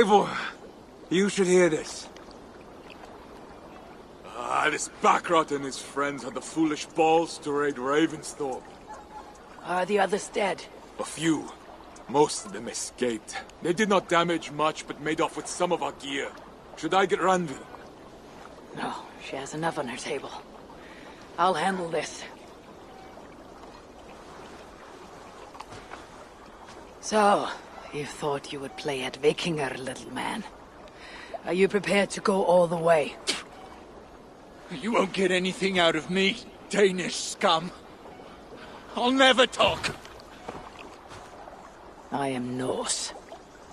Eivor, you should hear this. This Backrot and his friends had the foolish balls to raid Ravensthorpe. Are the others dead? A few. Most of them escaped. They did not damage much, but made off with some of our gear. Should I get Randvi? No, she has enough on her table. I'll handle this. So, you thought you would play at Vikinger, little man. Are you prepared to go all the way? You won't get anything out of me, Danish scum. I'll never talk. I am Norse.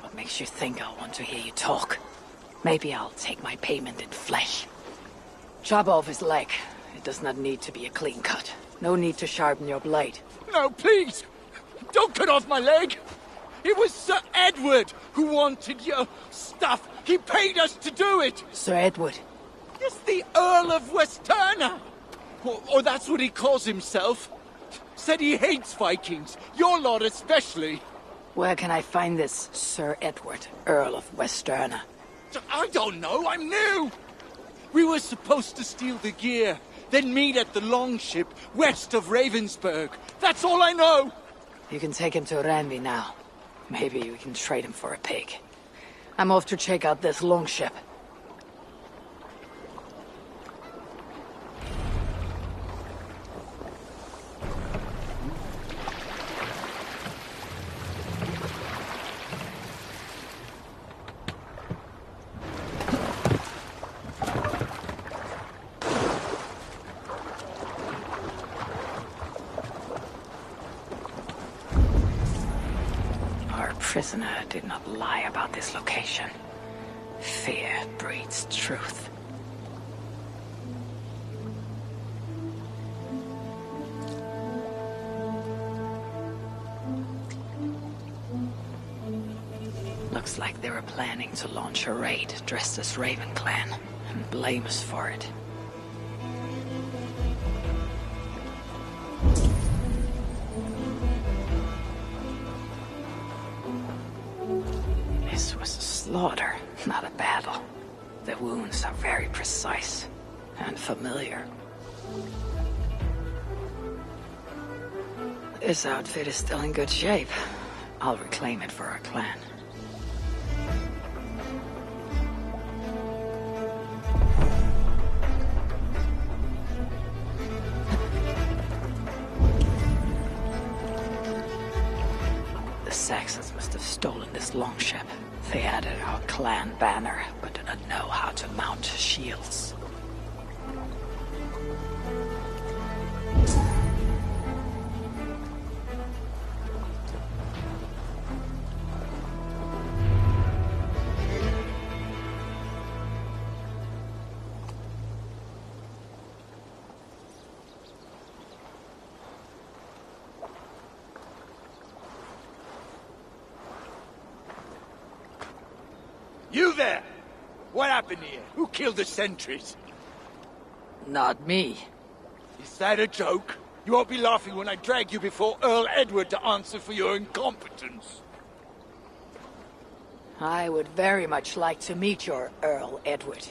What makes you think I'll want to hear you talk? Maybe I'll take my payment in flesh. Chop off his leg. It does not need to be a clean cut. No need to sharpen your blade. No, please! Don't cut off my leg! It was Sir Edward who wanted your stuff. He paid us to do it! Sir Edward? Yes, the Earl of Westerna! Or that's what he calls himself. Said he hates Vikings, your lot especially. Where can I find this Sir Edward, Earl of Westerna? I don't know, I'm new! We were supposed to steal the gear, then meet at the longship west of Ravensburg. That's all I know! You can take him to Randvi now. Maybe we can trade him for a pig. I'm off to check out this longship. Prisoner did not lie about this location. Fear breeds truth. Looks like they were planning to launch a raid dressed as Raven Clan, and blame us for it. This was a slaughter, not a battle. The wounds are very precise and familiar. This outfit is still in good shape. I'll reclaim it for our clan. The Saxons must have stolen this longship. They added our clan banner, but do not know how to mount shields. You there! What happened here? Who killed the sentries? Not me. Is that a joke? You won't be laughing when I drag you before Earl Edward to answer for your incompetence. I would very much like to meet your Earl Edward.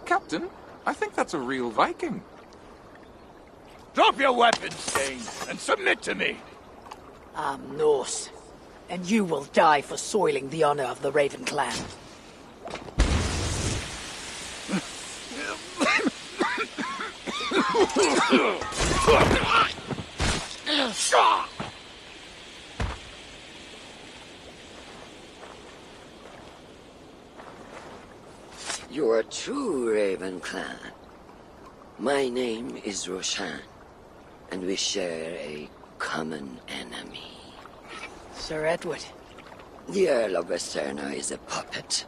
Captain, I think that's a real Viking. Drop your weapons, Dane, and submit to me! I'm Norse, and you will die for soiling the honor of the Raven Clan. You are true, Raven Clan. My name is Roshan, and we share a common enemy. Sir Edward. The Earl of Westerna is a puppet,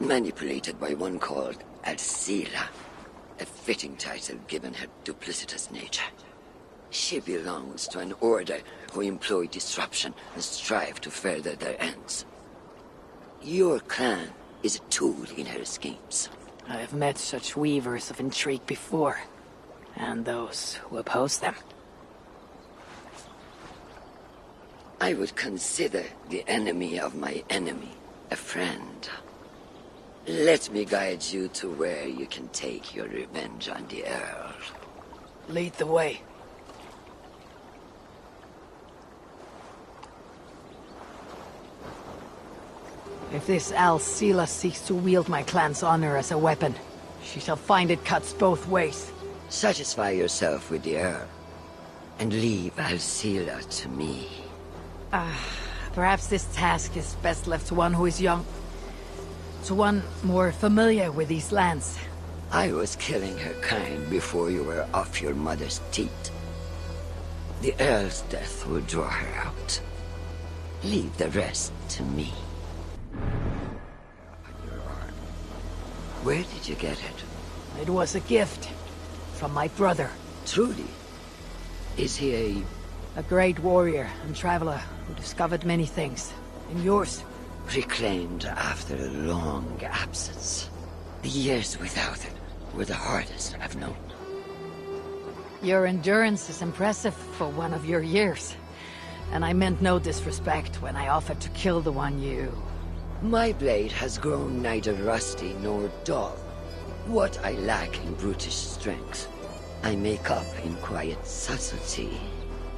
manipulated by one called Alcira, a fitting title given her duplicitous nature. She belongs to an order who employ disruption and strive to further their ends. Your clan is a tool in her schemes. I have met such weavers of intrigue before, and those who oppose them. I would consider the enemy of my enemy a friend. Let me guide you to where you can take your revenge on the Earl. Lead the way. If this Al-Sila seeks to wield my clan's honor as a weapon, she shall find it cuts both ways. Satisfy yourself with the Earl, and leave Al-Sila to me. Perhaps this task is best left to one who is young. To one more familiar with these lands. I was killing her kind before you were off your mother's teat. The Earl's death will draw her out. Leave the rest to me. Where did you get it? It was a gift. From my brother. Truly? Is he A great warrior and traveler who discovered many things. And yours? reclaimed after a long absence? The years without it were the hardest I've known. Your endurance is impressive for one of your years. And I meant no disrespect when I offered to kill the one you... My blade has grown neither rusty nor dull. What I lack in brutish strength, I make up in quiet subtlety.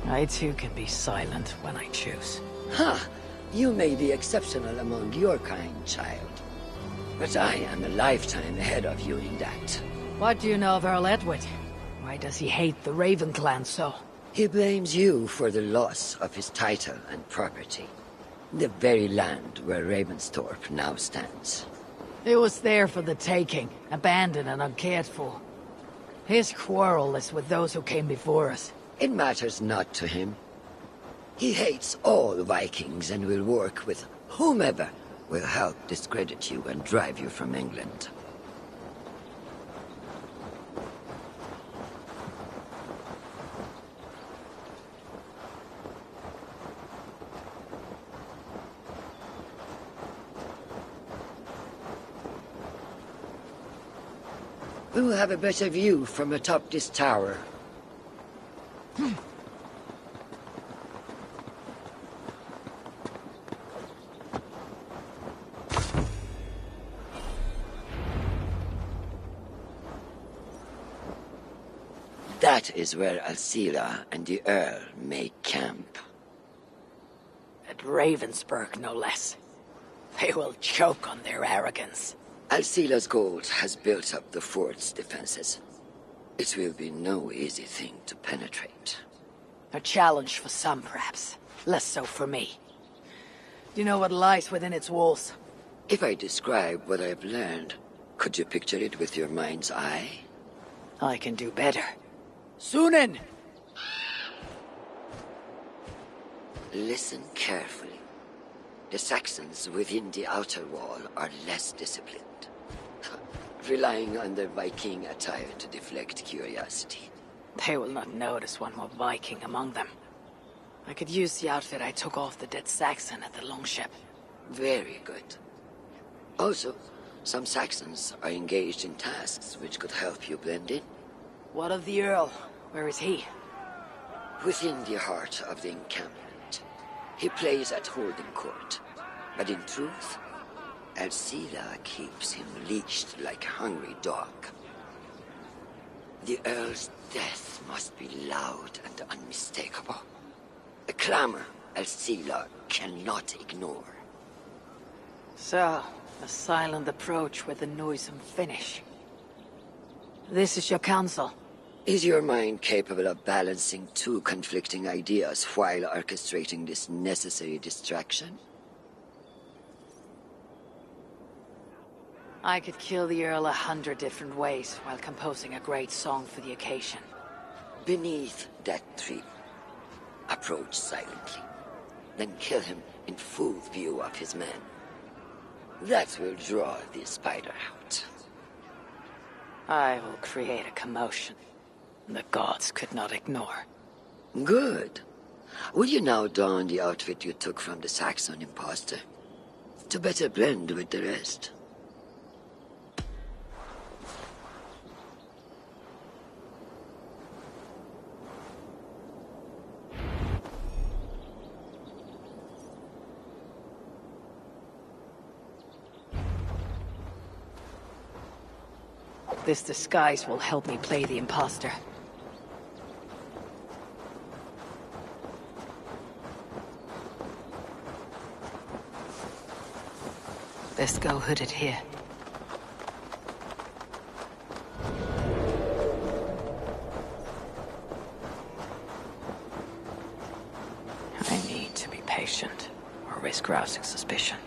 I too can be silent when I choose. Ha! You may be exceptional among your kind, child. But I am a lifetime ahead of you in that. What do you know of Earl Edward? Why does he hate the Raven clan so? He blames you for the loss of his title and property. The very land where Ravensthorpe now stands. It was there for the taking, abandoned and uncared for. His quarrel is with those who came before us. It matters not to him. He hates all Vikings and will work with whomever will help discredit you and drive you from England. We'll have a better view from atop this tower. That is where Alcila and the Earl make camp. At Ravensburg, no less. They will choke on their arrogance. Alcila's gold has built up the fort's defenses. It will be no easy thing to penetrate. A challenge for some, perhaps. Less so for me. Do you know what lies within its walls? If I describe what I've learned, could you picture it with your mind's eye? I can do better. Sunan! Listen carefully. The Saxons within the outer wall are less disciplined, relying on their Viking attire to deflect curiosity. They will not notice one more Viking among them. I could use the outfit I took off the dead Saxon at the longship. Very good. Also, some Saxons are engaged in tasks which could help you blend in. What of the Earl? Where is he? Within the heart of the encampment. He plays at holding court. But in truth, Alcila keeps him leashed like a hungry dog. The Earl's death must be loud and unmistakable. A clamor Alcila cannot ignore. So, a silent approach with a noisome finish. This is your counsel. Is your mind capable of balancing two conflicting ideas while orchestrating this necessary distraction? I could kill the Earl 100 different ways while composing a great song for the occasion. Beneath that tree, approach silently, then kill him in full view of his men. That will draw the spider out. I will create a commotion the gods could not ignore. Good. Will you now don the outfit you took from the Saxon imposter? To better blend with the rest. This disguise will help me play the imposter. Best go hooded here. I need to be patient, or risk rousing suspicion.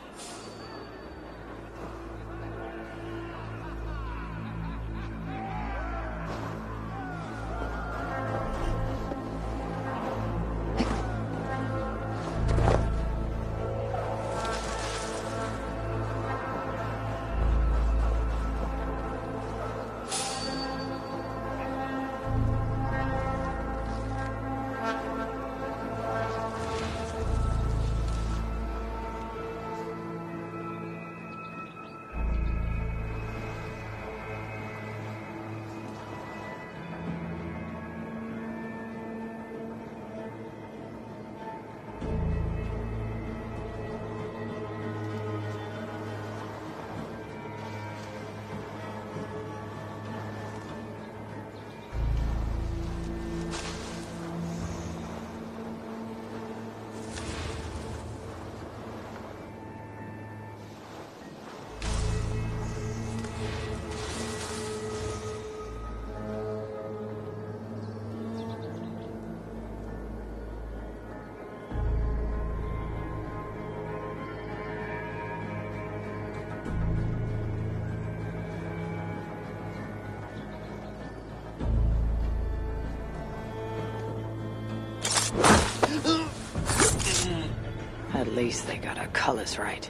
At least they got our colors right.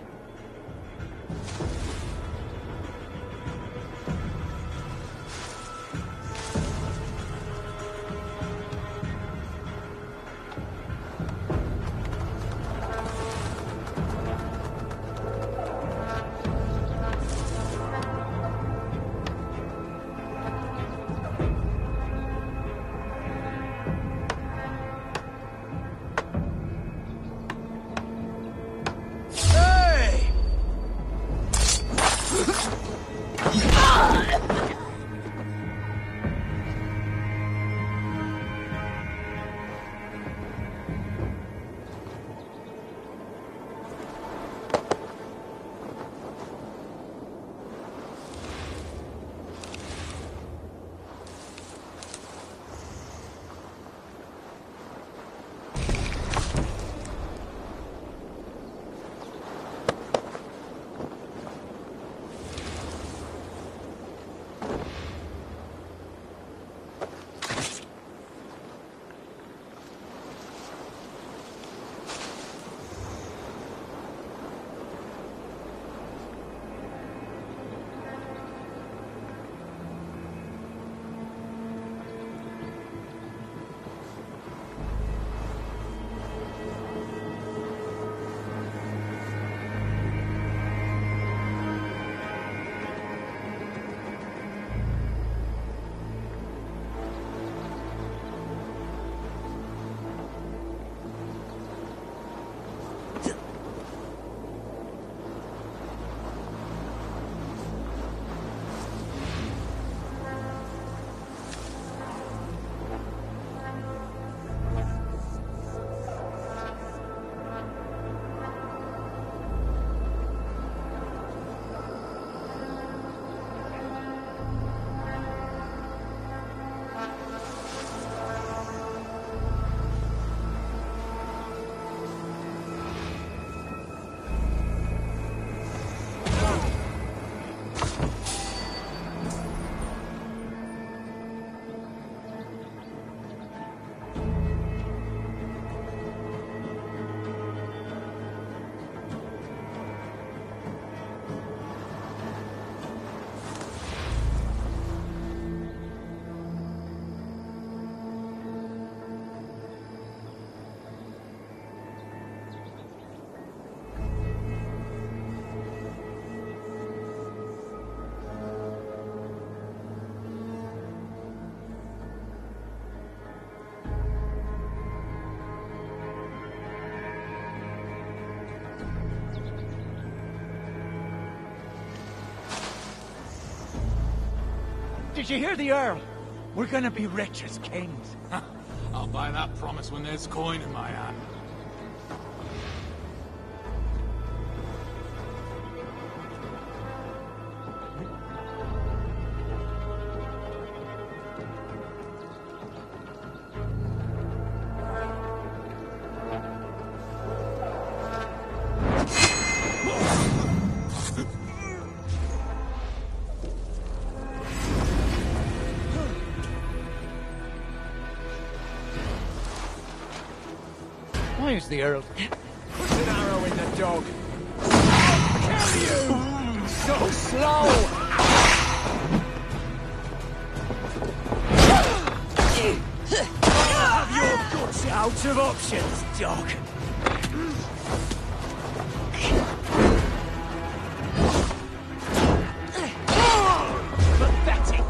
did you hear the Earl? We're gonna be rich as kings. I'll buy that promise when there's coin in my hand. Why is the Earl? Put an arrow in the dog. I'll kill you! So slow! Have your guts out of options, dog. Pathetic!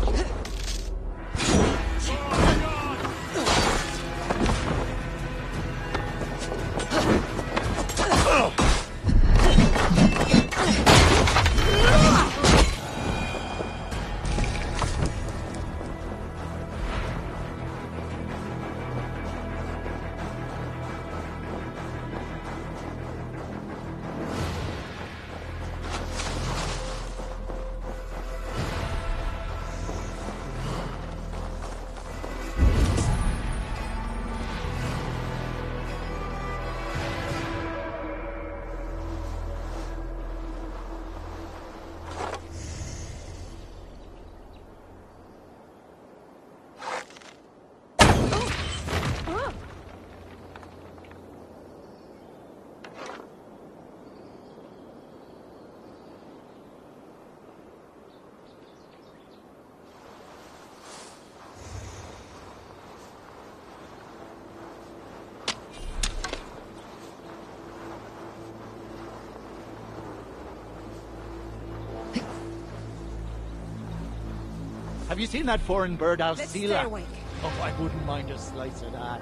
Have you seen that foreign bird, Let's stay Alcila? awake. Oh, I wouldn't mind a slice of that.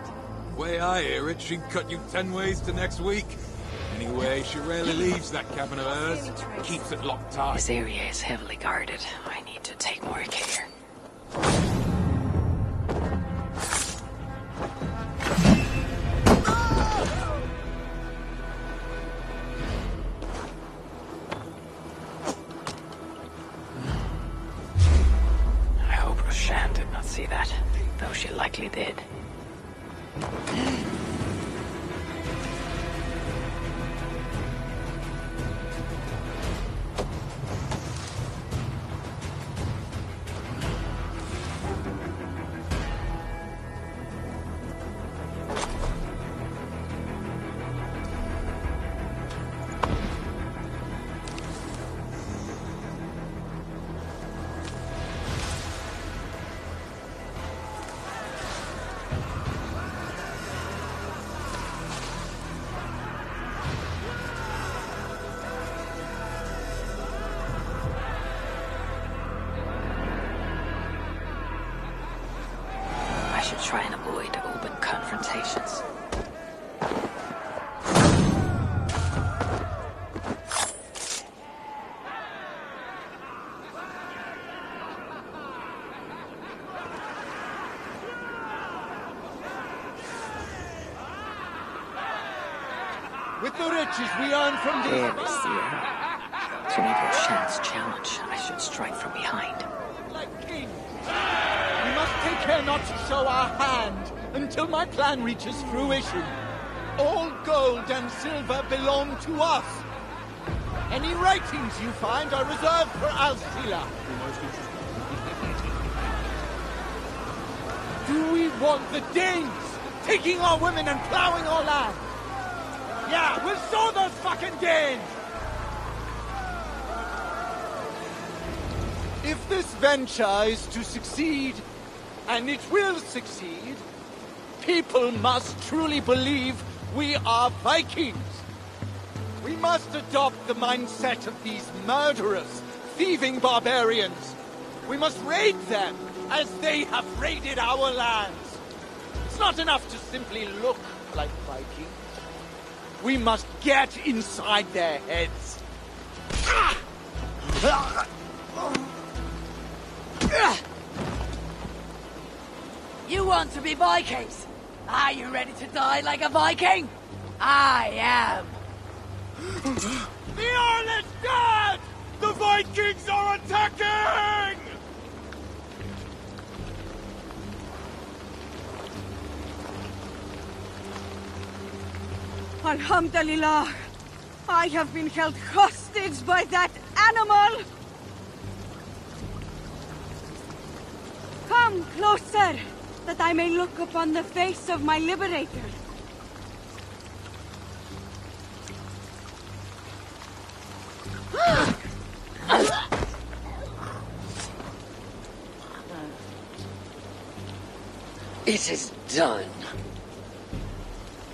Way I hear it, she'd cut you 10 ways to next week. Anyway, she rarely leaves that cabin of hers. Keeps it locked tight. This area is heavily guarded. I need to take more care. I hope Roshan did not see that, though she likely did. I should try and avoid open confrontations. With the riches we earn from these... There is the Earl. To meet Roshan's challenge, I should strike from behind. Like kings. We must take care not to show our hand until my plan reaches fruition. All gold and silver belong to us. Any writings you find are reserved for Alcila. Do we want the Danes taking our women and plowing our land? Yeah, we'll show those fucking Danes! If this venture is to succeed, and it will succeed, people must truly believe we are Vikings. We must adopt the mindset of these murderous, thieving barbarians. We must raid them as they have raided our lands. It's not enough to simply look like Vikings. We must get inside their heads. want to be Vikings? Are you ready to die like a Viking? I am. The Earl is dead! The Vikings are attacking! Alhamdulillah. I have been held hostage by that animal! Come closer, that I may look upon the face of my liberator. It is done.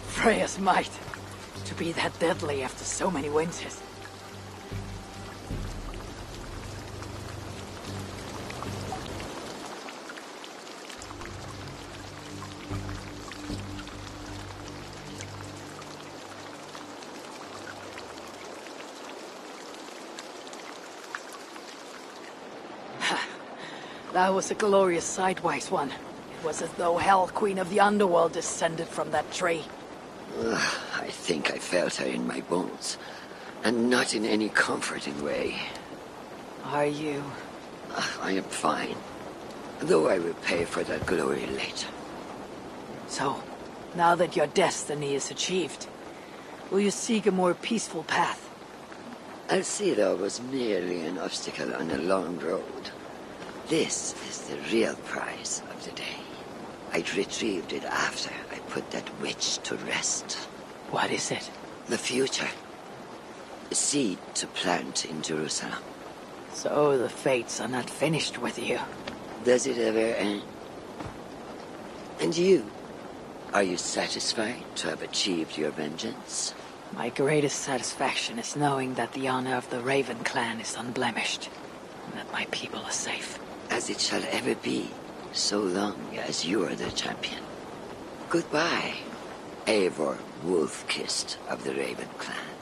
Freya's might. To be that deadly after so many winters. That was a glorious sideways one. It was as though Hell, Queen of the Underworld, descended from that tree. I think I felt her in my bones, and not in any comforting way. Are you? I am fine, though I will pay for that glory later. So, now that your destiny is achieved, will you seek a more peaceful path? Alcida was merely an obstacle on a long road. This is the real prize of the day. I retrieved it after I put that witch to rest. What is it? The future. A seed to plant in Jerusalem. So the fates are not finished with you. Does it ever end? And you? Are you satisfied to have achieved your vengeance? My greatest satisfaction is knowing that the honor of the Raven clan is unblemished, and that my people are safe. As it shall ever be, so long as you are the champion. Goodbye, Eivor Wolf-Kissed of the Raven clan.